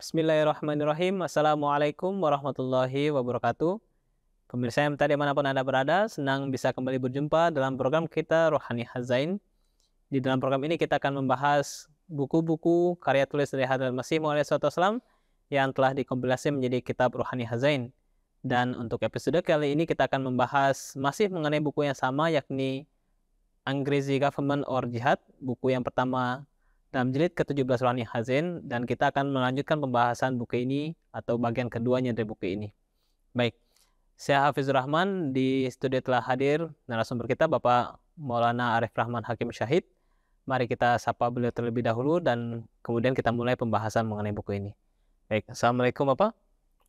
Bismillahirrahmanirrahim. Assalamualaikum warahmatullahi wabarakatuh. Pemirsa yang tadi manapun Anda berada, senang bisa kembali berjumpa dalam program kita Rohani Hazain. Di dalam program ini kita akan membahas buku-buku karya tulis dari Hadrat Masih Maud SAW yang telah dikompilasi menjadi kitab Rohani Hazain. Dan untuk episode kali ini kita akan membahas masih mengenai buku yang sama, yakni Angrezi Government or Jihad, buku yang pertama dalam jilid ke-17 Rohani Hazain, dan kita akan melanjutkan pembahasan buku ini atau bagian keduanya dari buku ini. Baik, saya Hafizur Rahman, di studio telah hadir narasumber kita Bapak Maulana Arif Rahman Hakim Syahid. Mari kita sapa beliau terlebih dahulu dan kemudian kita mulai pembahasan mengenai buku ini. Baik, Assalamualaikum Bapak.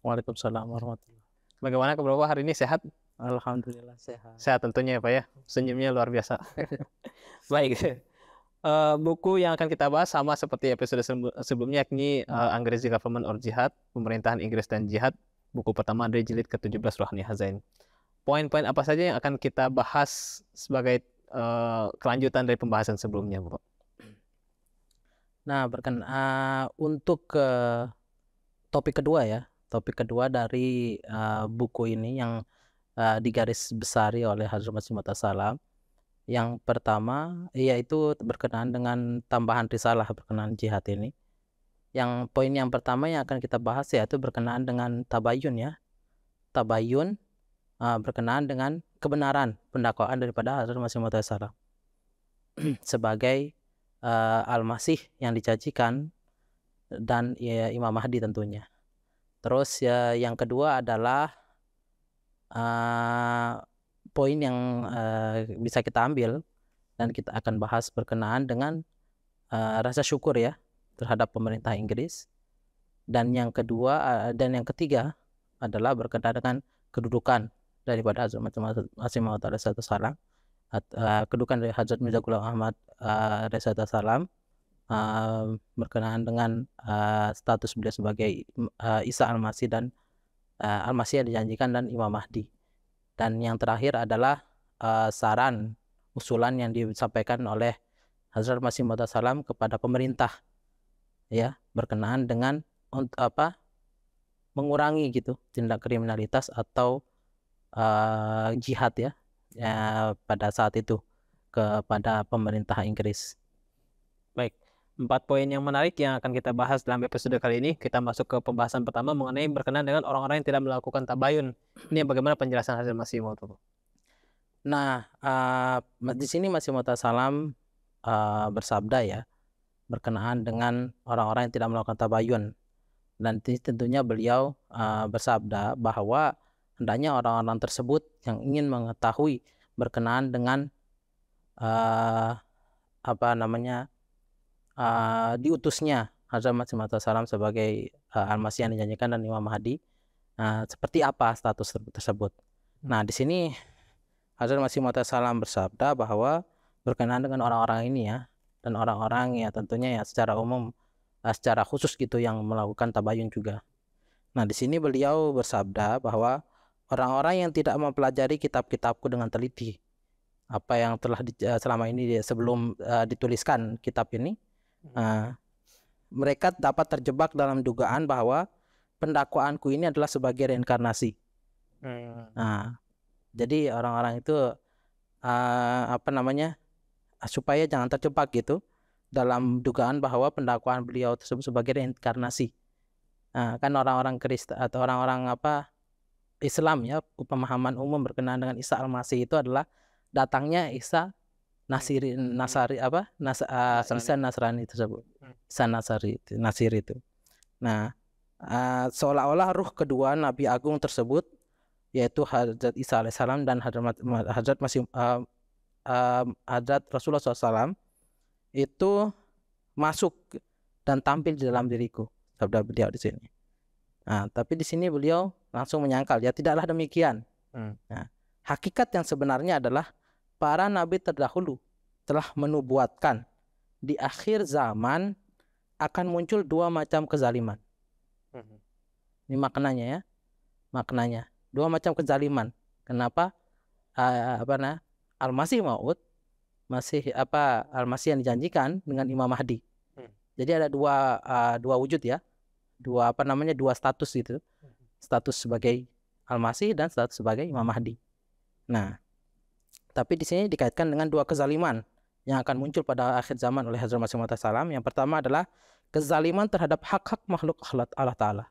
Waalaikumsalam warahmatullahi. Bagaimana kabar Bapak hari ini, sehat? Alhamdulillah sehat. Sehat tentunya ya Pak ya, senyumnya luar biasa. Baik, buku yang akan kita bahas sama seperti episode sebelumnya, yakni Angrezi Government or Jihad, Pemerintahan Inggris dan Jihad, buku pertama dari jilid ke-17 Rohani Hazain. Poin-poin apa saja yang akan kita bahas sebagai kelanjutan dari pembahasan sebelumnya, Bapak? Nah, untuk topik kedua dari buku ini yang digaris besari oleh Hadrat Masih Maud Salam. Yang pertama yaitu berkenaan dengan tambahan risalah berkenaan jihad ini. Yang poin yang pertama yang akan kita bahas yaitu berkenaan dengan tabayun ya. Tabayun berkenaan dengan kebenaran pendakwaan daripada Hadrat Masih Maud Salam sebagai Al-Masih yang dijanjikan dan ya, Imam Mahdi tentunya. Terus ya, yang kedua adalah poin yang bisa kita ambil dan kita akan bahas berkenaan dengan rasa syukur ya terhadap pemerintah Inggris. Dan yang kedua dan yang ketiga adalah berkenaan dengan kedudukan daripada Hazrat Masih Maud Salam, kedudukan dari Hazrat Mirza Ghulam Ahmad Salam berkenaan dengan status beliau sebagai Isa Al-Masih dan Al-Masih yang dijanjikan dan Imam Mahdi. Dan yang terakhir adalah saran usulan yang disampaikan oleh Hazrat Masih Maud Salam kepada pemerintah ya berkenaan dengan mengurangi gitu tindak kriminalitas atau jihad ya pada saat itu kepada pemerintah Inggris. Baik, 4 poin yang menarik yang akan kita bahas dalam episode kali ini. Kita masuk ke pembahasan pertama mengenai berkenaan dengan orang-orang yang tidak melakukan tabayun. Ini bagaimana penjelasan Hadrat Masih Maud? Nah, di sini Masih Maud Salam bersabda ya berkenaan dengan orang-orang yang tidak melakukan tabayun. Dan tentunya beliau bersabda bahwa hendaknya orang-orang tersebut yang ingin mengetahui berkenaan dengan diutusnya Hazrat Masih Maud Salam sebagai Al-Masih yang dijanjikan dan Imam Mahdi, seperti apa status tersebut. Nah, di sini Hazrat Masih Maud Salam bersabda bahwa berkenaan dengan orang-orang ini ya, dan orang-orang ya tentunya ya secara umum, secara khusus gitu yang melakukan tabayun juga. Nah, di sini beliau bersabda bahwa orang-orang yang tidak mempelajari kitab-kitabku dengan teliti, apa yang telah selama ini sebelum dituliskan kitab ini, mereka dapat terjebak dalam dugaan bahwa pendakwaanku ini adalah sebagai reinkarnasi. Nah, jadi orang-orang itu supaya jangan terjebak gitu dalam dugaan bahwa pendakwaan beliau tersebut sebagai reinkarnasi. Kan orang-orang Kristen atau orang-orang Islam ya, pemahaman umum berkenaan dengan Isa Al-Masih itu adalah datangnya Isa Isa Nasrani tersebut. Isa Nasiri itu. Nah, seolah-olah ruh kedua Nabi Agung tersebut yaitu Hazrat Isa alaihissalam dan Hazrat Rasulullah SAW itu masuk dan tampil di dalam diriku, sabda beliau di sini. Nah, tapi di sini beliau langsung menyangkal ya, tidaklah demikian. Nah, hakikat yang sebenarnya adalah para nabi terdahulu telah menubuatkan di akhir zaman akan muncul 2 macam kezaliman. Ini maknanya ya, maknanya 2 macam kezaliman. Kenapa? Al-Masih Maud Al-Masih yang dijanjikan dengan Imam Mahdi. Jadi ada dua wujud ya, dua status gitu, status sebagai Al-Masih dan status sebagai Imam Mahdi. Nah, tapi di sini dikaitkan dengan dua kezaliman yang akan muncul pada akhir zaman oleh Hazrat Masih Maud Salam. Yang pertama adalah kezaliman terhadap hak-hak makhluk Allah Ta'ala.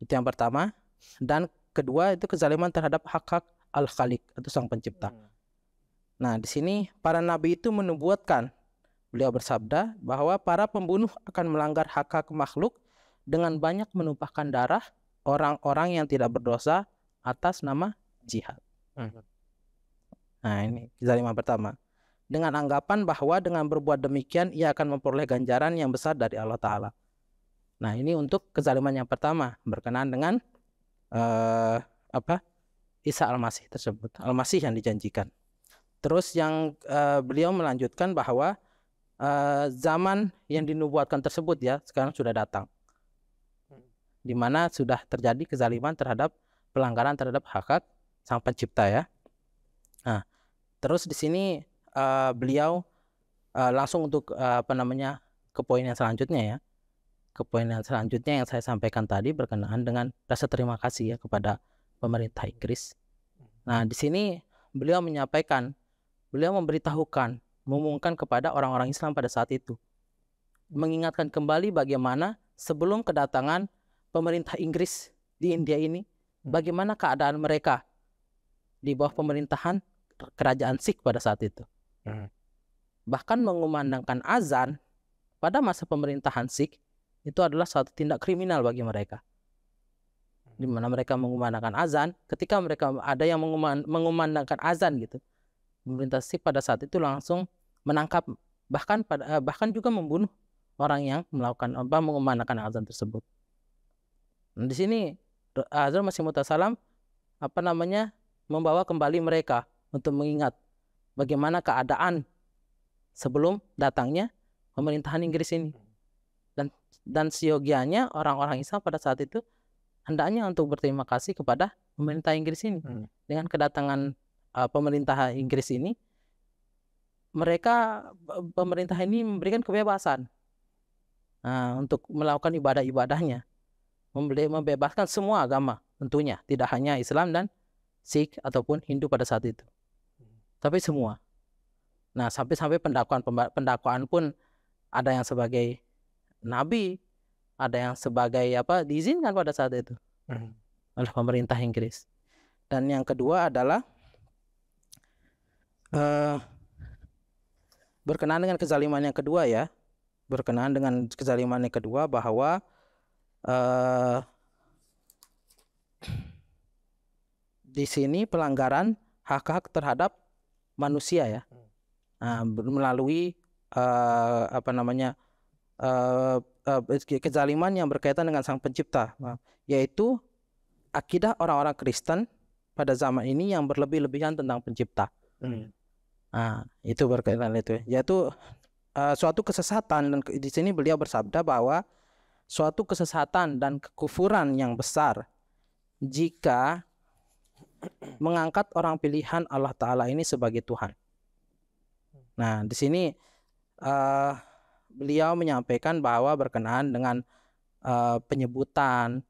Itu yang pertama. Dan kedua itu kezaliman terhadap hak-hak Al-Khaliq atau Sang Pencipta. Nah, di sini para nabi itu menubuatkan, beliau bersabda bahwa para pembunuh akan melanggar hak-hak makhluk dengan banyak menumpahkan darah orang-orang yang tidak berdosa atas nama jihad. Nah, ini kezaliman pertama. Dengan anggapan bahwa dengan berbuat demikian ia akan memperoleh ganjaran yang besar dari Allah Ta'ala. Nah, ini untuk kezaliman yang pertama berkenaan dengan Isa Al-Masih tersebut, Al-Masih yang dijanjikan. Terus yang beliau melanjutkan bahwa zaman yang dinubuatkan tersebut ya sekarang sudah datang, di mana sudah terjadi kezaliman terhadap pelanggaran terhadap hak Sang Pencipta ya. Nah, terus di sini beliau langsung untuk ke poin yang selanjutnya ya. Ke poin yang selanjutnya yang saya sampaikan tadi berkenaan dengan rasa terima kasih ya kepada pemerintah Inggris. Nah, di sini beliau menyampaikan, beliau memberitahukan, mengumumkan kepada orang-orang Islam pada saat itu, mengingatkan kembali bagaimana sebelum kedatangan pemerintah Inggris di India ini, bagaimana keadaan mereka di bawah pemerintahan kerajaan Sikh pada saat itu. Bahkan mengumandangkan azan pada masa pemerintahan Sikh itu adalah suatu tindak kriminal bagi mereka, di mana mereka mengumandangkan azan. Ketika mereka ada yang mengumandangkan azan gitu, pemerintah Sikh pada saat itu langsung menangkap, bahkan juga membunuh orang yang melakukan mengumandangkan azan tersebut. Nah, di sini Hazrat Masih Maud Salam membawa kembali mereka untuk mengingat bagaimana keadaan sebelum datangnya pemerintahan Inggris ini. Dan seyogianya orang-orang Islam pada saat itu hendaknya untuk berterima kasih kepada pemerintah Inggris ini. Dengan kedatangan pemerintah Inggris ini, pemerintah ini memberikan kebebasan untuk melakukan ibadah-ibadahnya, membebaskan semua agama tentunya, tidak hanya Islam dan Sikh ataupun Hindu pada saat itu, tapi semua. Nah, sampai pendakwaan pun ada yang sebagai nabi, ada yang sebagai diizinkan pada saat itu oleh pemerintah Inggris. Dan yang kedua adalah berkenaan dengan kezaliman yang kedua ya, bahwa di sini pelanggaran hak-hak terhadap manusia ya, melalui kezaliman yang berkaitan dengan Sang Pencipta, yaitu akidah orang-orang Kristen pada zaman ini yang berlebih-lebihan tentang Pencipta. Itu berkaitan itu, yaitu suatu kesesatan. Dan di sini beliau bersabda bahwa suatu kesesatan dan kekufuran yang besar jika mengangkat orang pilihan Allah Ta'ala ini sebagai Tuhan. Nah, di sini beliau menyampaikan bahwa berkenaan dengan penyebutan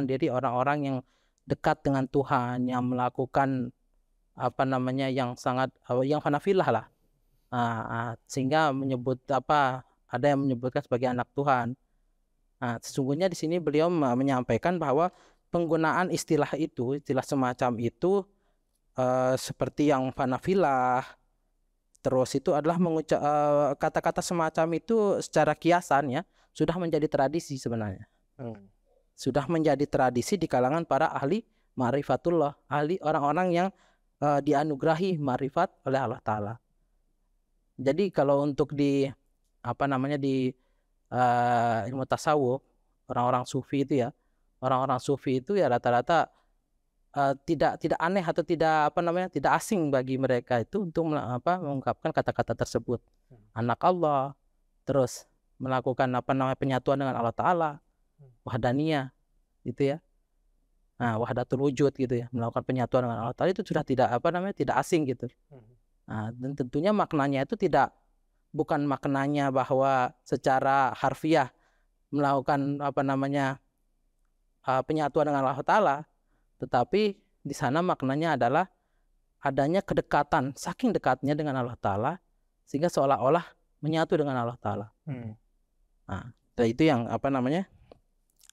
diri orang-orang yang dekat dengan Tuhan, yang melakukan yang sangat yang hanafilah lah, sehingga menyebut ada yang menyebutkan sebagai anak Tuhan. Sesungguhnya di sini beliau menyampaikan bahwa penggunaan istilah semacam itu seperti yang hanafilah, terus itu adalah kata-kata semacam itu secara kiasan ya sudah menjadi tradisi sebenarnya. Sudah menjadi tradisi di kalangan para ahli ma'rifatullah, ahli orang-orang yang dianugerahi ma'rifat oleh Allah Ta'ala. Jadi kalau untuk di ilmu tasawuf, orang-orang sufi itu ya rata-rata tidak aneh atau tidak asing bagi mereka itu untuk mengungkapkan kata-kata tersebut. Anak Allah, terus melakukan penyatuan dengan Allah Ta'ala, wahdaniyah gitu ya. Wahdatul wujud gitu ya, melakukan penyatuan dengan Allah Ta'ala itu sudah tidak asing gitu. Dan tentunya maknanya itu bukan maknanya bahwa secara harfiah melakukan penyatuan dengan Allah Ta'ala, tetapi di sana maknanya adalah adanya kedekatan, saking dekatnya dengan Allah Ta'ala sehingga seolah-olah menyatu dengan Allah Ta'ala. Nah, itu yang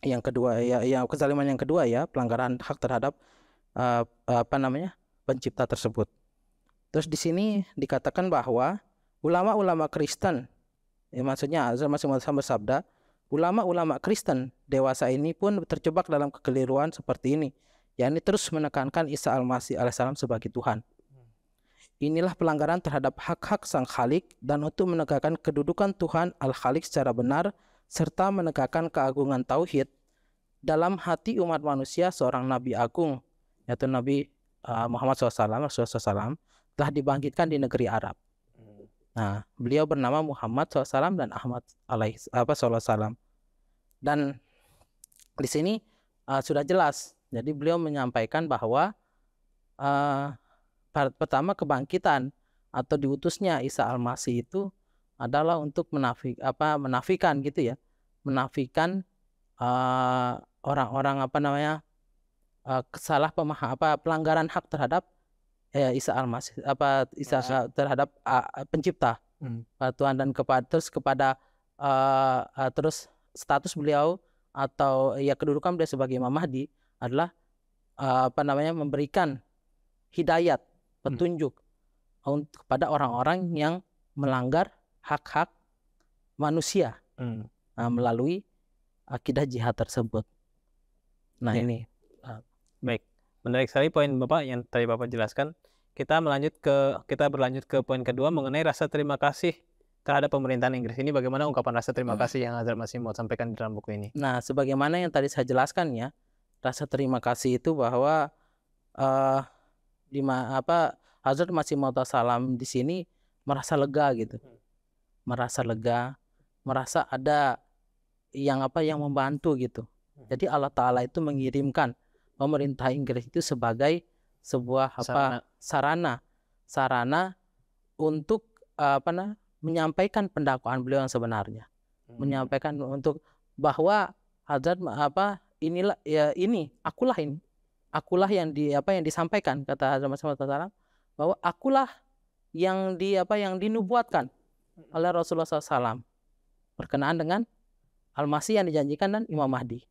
yang kedua ya, kezaliman yang kedua ya, pelanggaran hak terhadap pencipta tersebut. Terus di sini dikatakan bahwa ulama-ulama Kristen, ya maksudnya Hazrat Masih Maud bersabda, ulama-ulama Kristen dewasa ini pun terjebak dalam kekeliruan seperti ini, yakni terus menekankan Isa Al-Masih alaihissalam sebagai Tuhan. Inilah pelanggaran terhadap hak-hak Sang Khalik dan untuk menegakkan kedudukan Tuhan Al-Khalik secara benar serta menegakkan keagungan tauhid dalam hati umat manusia, seorang Nabi Agung yaitu Nabi Muhammad SAW telah dibangkitkan di negeri Arab. Nah, beliau bernama Muhammad SAW dan Ahmad SAW. Dan di sini sudah jelas. Jadi beliau menyampaikan bahwa pertama kebangkitan atau diutusnya Isa Al-Masih itu adalah untuk menafikan gitu ya, menafikan orang-orang pelanggaran hak terhadap Isa Al-Masih terhadap pencipta Tuhan, dan terus status beliau atau ya kedudukan beliau sebagai Imam Mahdi adalah memberikan hidayat, petunjuk kepada orang-orang yang melanggar hak-hak manusia melalui akidah jihad tersebut. Nah ya. ini baik, menarik sekali poin Bapak yang tadi Bapak jelaskan. Kita berlanjut ke poin kedua mengenai rasa terima kasih terhadap pemerintahan Inggris. Ini bagaimana ungkapan rasa terima kasih yang Hazrat Masih Maud sampaikan di dalam buku ini? Nah, sebagaimana yang tadi saya jelaskan ya, rasa terima kasih itu bahwa Hazrat Masih Maud salam di sini merasa lega gitu, merasa lega, merasa ada yang membantu gitu. Jadi Allah Ta'ala itu mengirimkan pemerintah Inggris itu sebagai sebuah sarana untuk menyampaikan pendakwaan beliau yang sebenarnya, menyampaikan untuk bahwa Hazrat inilah ya, akulah yang disampaikan, kata Hazrat Masih Maud bahwa akulah yang dinubuatkan oleh Rasulullah SAW berkenaan dengan Al-Masih yang dijanjikan dan Imam Mahdi.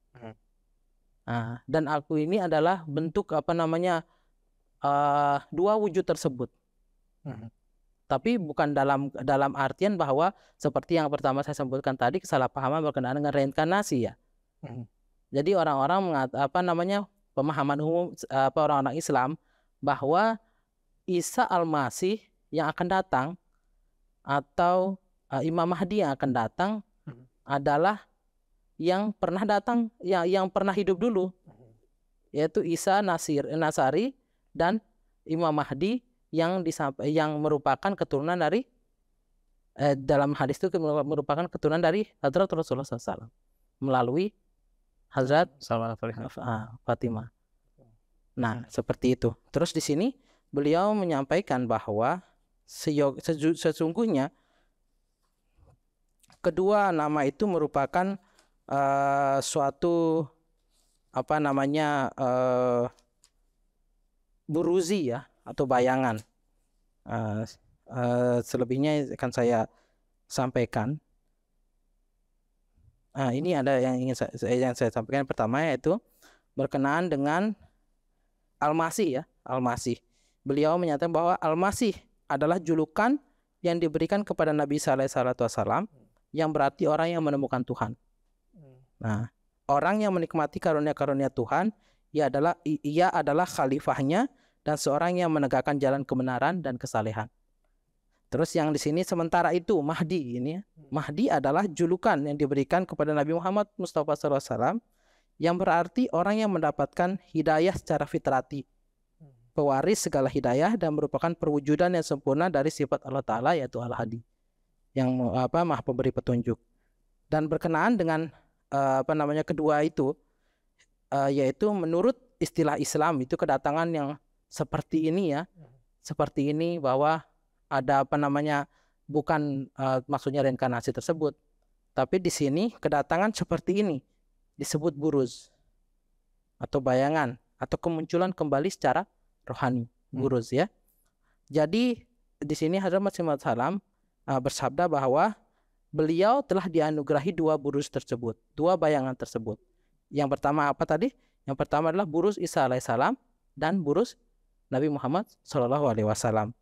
Nah, dan aku ini adalah bentuk dua wujud tersebut. Tapi bukan dalam artian bahwa seperti yang pertama saya sebutkan tadi, kesalahpahaman berkenaan dengan reinkarnasi ya. Jadi orang-orang pemahaman umum orang-orang Islam bahwa Isa Al-Masih yang akan datang atau Imam Mahdi yang akan datang adalah yang pernah datang, yang pernah hidup dulu, yaitu Isa Nasari dan Imam Mahdi yang merupakan keturunan dari dalam hadis itu merupakan keturunan dari Hazrat Rasulullah SAW melalui Hazrat Fatimah. Nah, seperti itu. Terus di sini beliau menyampaikan bahwa sesungguhnya kedua nama itu merupakan suatu buruzi ya, atau bayangan. Selebihnya akan saya sampaikan. Ini ada yang ingin saya sampaikan. Pertama yaitu berkenaan dengan Al-Masih ya, Al-Masih. Beliau menyatakan bahwa Al-Masih adalah julukan yang diberikan kepada Nabi sallallahu alaihi wasallam, yang berarti orang yang menemukan Tuhan. Nah, orang yang menikmati karunia-karunia Tuhan, ia adalah khalifahnya dan seorang yang menegakkan jalan kebenaran dan kesalehan. Terus yang di sini sementara itu Mahdi ini, Mahdi adalah julukan yang diberikan kepada Nabi Muhammad Mustafa SAW, yang berarti orang yang mendapatkan hidayah secara fitrati, pewaris segala hidayah, dan merupakan perwujudan yang sempurna dari sifat Allah Ta'ala, yaitu Al-Hadi, yang maha pemberi petunjuk. Dan berkenaan dengan kedua itu, yaitu menurut istilah Islam itu kedatangan yang seperti ini ya, seperti ini, bahwa ada bukan maksudnya reinkarnasi tersebut, Tapi di sini kedatangan seperti ini disebut buruz atau bayangan atau kemunculan kembali secara rohani, buruz ya. Jadi di sini Hadrat Masih Maud Salam bersabda bahwa beliau telah dianugerahi 2 buruz tersebut, 2 bayangan tersebut. Yang pertama apa tadi? Yang pertama adalah buruz Isa alaihissalam dan buruz Nabi Muhammad Shallallahu Alaihi Wasallam.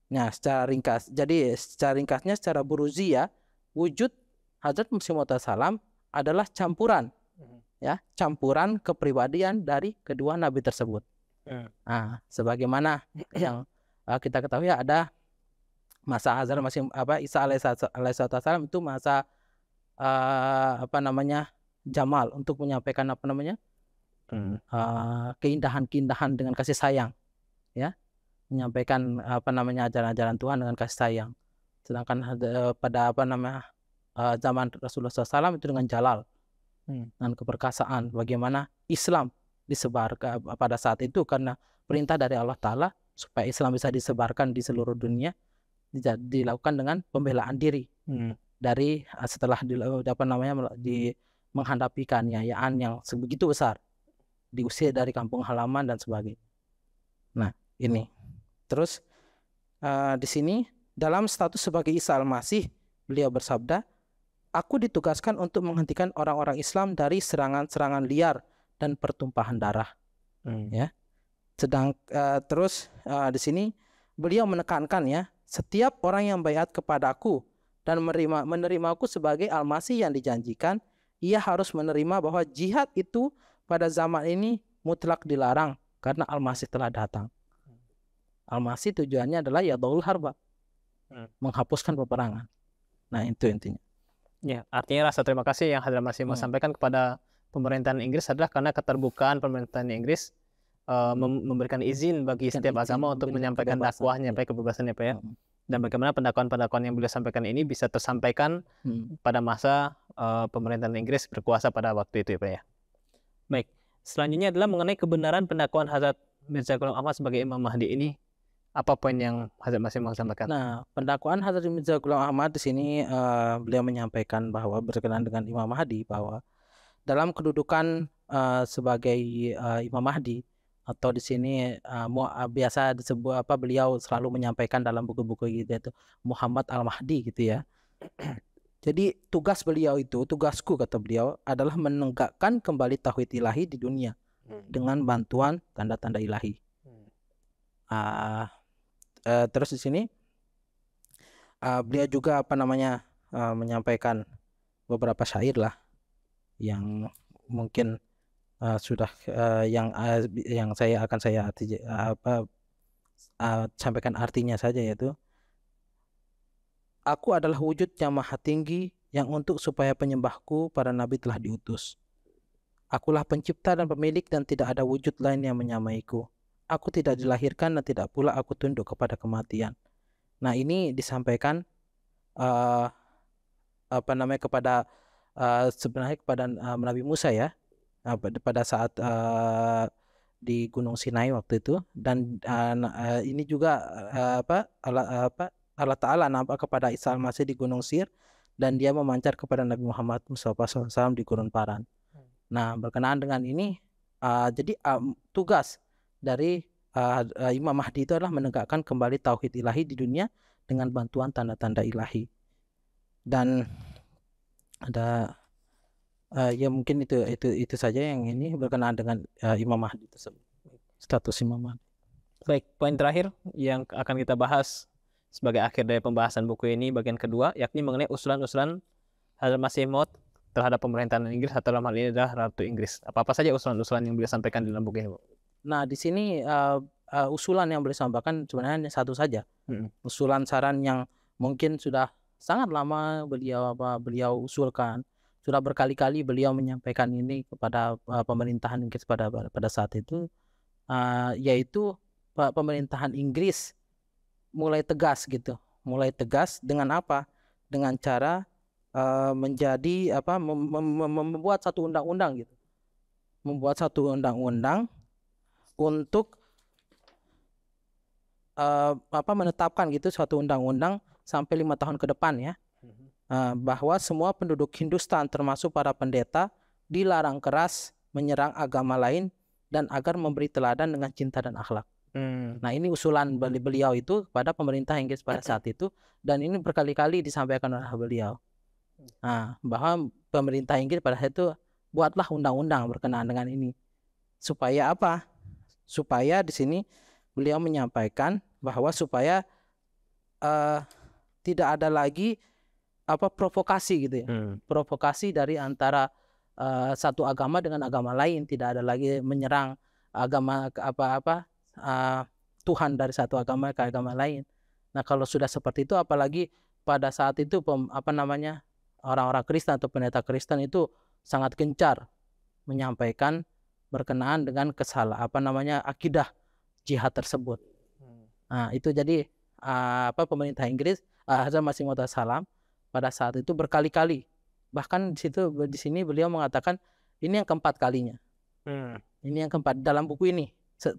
Nah, secara ringkas, jadi secara ringkasnya, secara buruziyah, wujud Hadrat Masih Maud Salam adalah campuran, ya, campuran kepribadian dari kedua nabi tersebut. Nah, sebagaimana yang kita ketahui ada masa Hazrat Masih Isa alaihissalam itu masa jamal untuk menyampaikan keindahan-keindahan dengan kasih sayang, ya, menyampaikan ajaran-ajaran Tuhan dengan kasih sayang. Sedangkan pada zaman Rasulullah SAW itu dengan jalal dan keperkasaan, bagaimana Islam disebar pada saat itu karena perintah dari Allah Ta'ala supaya Islam bisa disebarkan di seluruh dunia, dilakukan dengan pembelaan diri dari setelah menghadapi keaniayaan yang sebegitu besar, diusir dari kampung halaman dan sebagainya. Nah, ini terus di sini dalam status sebagai Isa Al-Masih, beliau bersabda, aku ditugaskan untuk menghentikan orang-orang Islam dari serangan-serangan liar dan pertumpahan darah. Ya. Terus di sini beliau menekankan, ya, setiap orang yang baiat kepadaku dan menerimaku sebagai Al-Masih yang dijanjikan, ia harus menerima bahwa jihad itu pada zaman ini mutlak dilarang karena Al-Masih telah datang. Al-Masih tujuannya adalah yadaul harba, menghapuskan peperangan. Nah, itu intinya. Ya, artinya rasa terima kasih yang Hadrat Masih mau sampaikan kepada pemerintahan Inggris adalah karena keterbukaan pemerintahan Inggris memberikan izin bagi setiap agama untuk menyampaikan dakwahnya, kebebasannya, Pak, ya. Dan bagaimana pendakwaan-pendakwaan yang beliau sampaikan ini bisa tersampaikan pada masa pemerintahan Inggris berkuasa pada waktu itu, ya, Pak, ya. Baik, selanjutnya adalah mengenai kebenaran pendakwaan Hazrat Mirza Ghulam Ahmad sebagai Imam Mahdi ini. Apa poin yang Hazrat Masih mau sampaikan? Nah, pendakwaan Hazrat Mirza Ghulam Ahmad di sini beliau menyampaikan bahwa berkenaan dengan Imam Mahdi, bahwa dalam kedudukan sebagai Imam Mahdi, atau di sini biasa disebut beliau selalu menyampaikan dalam buku-buku gitu, itu Muhammad Al-Mahdi gitu, ya. Jadi tugas beliau itu, tugasku kata beliau adalah menegakkan kembali tauhid ilahi di dunia dengan bantuan tanda-tanda ilahi. Terus di sini beliau juga menyampaikan beberapa syair lah yang mungkin sudah yang saya sampaikan artinya saja, yaitu aku adalah wujud yang maha tinggi yang untuk supaya penyembahku para nabi telah diutus. Akulah pencipta dan pemilik dan tidak ada wujud lain yang menyamaiku. Aku tidak dilahirkan dan tidak pula aku tunduk kepada kematian. Nah, ini disampaikan kepada sebenarnya kepada Nabi Musa, ya, pada saat di Gunung Sinai waktu itu. Dan ini juga Allah Ta'ala nampak kepada Isa Al-Masih di Gunung Sir, dan dia memancar kepada Nabi Muhammad Mustafa SAW di Gurun Paran. Nah, berkenaan dengan ini, jadi tugas dari Imam Mahdi itu adalah menegakkan kembali tauhid ilahi di dunia dengan bantuan tanda-tanda ilahi. Dan ada ya mungkin itu saja yang ini berkenaan dengan Imam Mahdi tersebut, status Imam Mahdi. Baik, poin terakhir yang akan kita bahas sebagai akhir dari pembahasan buku ini, bagian kedua, yakni mengenai usulan-usulan Hazrat Masih Maud terhadap pemerintahan Inggris, atau dalam hal ini adalah Ratu Inggris. Apa-apa saja usulan-usulan yang beliau sampaikan di dalam buku ini, Bu? Nah, di sini usulan yang beliau sampaikan sebenarnya satu saja. Usulan saran yang mungkin sudah sangat lama beliau usulkan, sudah berkali-kali beliau menyampaikan ini kepada pemerintahan Inggris pada saat itu, yaitu pemerintahan Inggris mulai tegas gitu, dengan apa? Dengan cara membuat satu undang-undang gitu, untuk menetapkan gitu suatu undang-undang sampai 5 tahun ke depan, ya, bahwa semua penduduk Hindustan termasuk para pendeta dilarang keras menyerang agama lain dan agar memberi teladan dengan cinta dan akhlak. Nah, ini usulan beliau itu kepada pemerintah Inggris pada saat itu, dan ini berkali-kali disampaikan oleh beliau. Bahwa pemerintah Inggris pada saat itu buatlah undang-undang berkenaan dengan ini. Supaya apa? Supaya di sini beliau menyampaikan bahwa supaya tidak ada lagi provokasi gitu ya. Provokasi dari antara satu agama dengan agama lain, tidak ada lagi menyerang agama Tuhan dari satu agama ke agama lain. Nah, kalau sudah seperti itu, apalagi pada saat itu orang-orang Kristen atau pendeta Kristen itu sangat gencar menyampaikan berkenaan dengan akidah jihad tersebut. Nah, itu jadi pemerintah Inggris, Hazrat Masih Maud Salam pada saat itu berkali-kali, bahkan di sini beliau mengatakan ini yang keempat kalinya. Ini yang keempat dalam buku ini,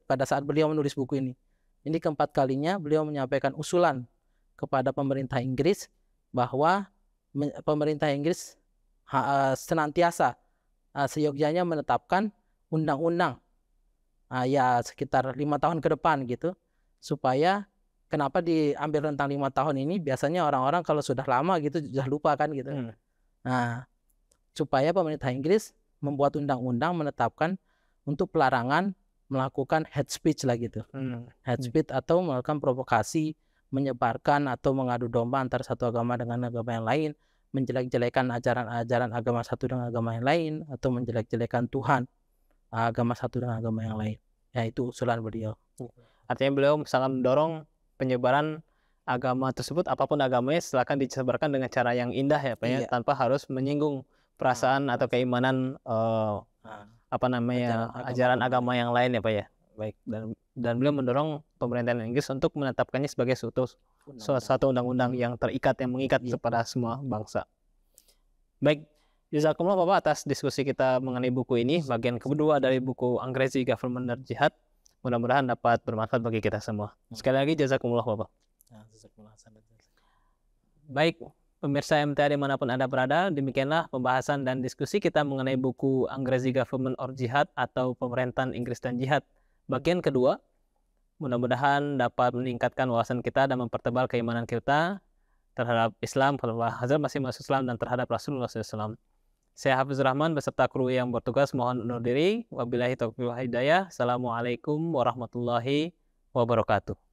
pada saat beliau menulis buku ini. Ini keempat kalinya beliau menyampaikan usulan kepada pemerintah Inggris bahwa pemerintah Inggris senantiasa seyogyanya menetapkan undang-undang sekitar 5 tahun ke depan gitu, supaya kenapa diambil rentang 5 tahun ini? Biasanya orang-orang kalau sudah lama gitu sudah lupa kan gitu. Nah, supaya pemerintah Inggris membuat undang-undang menetapkan untuk pelarangan melakukan hate speech lah gitu. Hate speech atau melakukan provokasi, menyebarkan atau mengadu domba antara satu agama dengan agama yang lain, menjelek-jelekan ajaran-ajaran agama satu dengan agama yang lain, atau menjelek-jelekan Tuhan agama satu dengan agama yang lain. Ya, itu usulan beliau. Artinya beliau sangat mendorong penyebaran agama tersebut, apapun agamanya, silakan disebarkan dengan cara yang indah ya Pak ya, tanpa harus menyinggung perasaan atau keimanan ajaran agama yang lain ya Pak ya. Baik, dan beliau mendorong pemerintahan Inggris untuk menetapkannya sebagai suatu undang-undang yang terikat, yang mengikat kepada semua bangsa. Baik, jazakumullah Bapak atas diskusi kita mengenai buku ini, bagian kedua dari buku Angrezi Government or Jihad. Mudah-mudahan dapat bermanfaat bagi kita semua. Sekali lagi jazakumullah Bapak. Baik, pemirsa MTA dimanapun Anda berada, demikianlah pembahasan dan diskusi kita mengenai buku Angrezi Government or Jihad atau Pemerintahan Inggris dan Jihad bagian kedua. Mudah-mudahan dapat meningkatkan wawasan kita dan mempertebal keimanan kita terhadap Islam, terhadap Hazrat Masih Maud Islam, dan terhadap Rasulullah SAW. Saya Hafizur Rahman beserta kru yang bertugas mohon undur diri. Wabillahi taufiq wal hidayah. Assalamualaikum warahmatullahi wabarakatuh.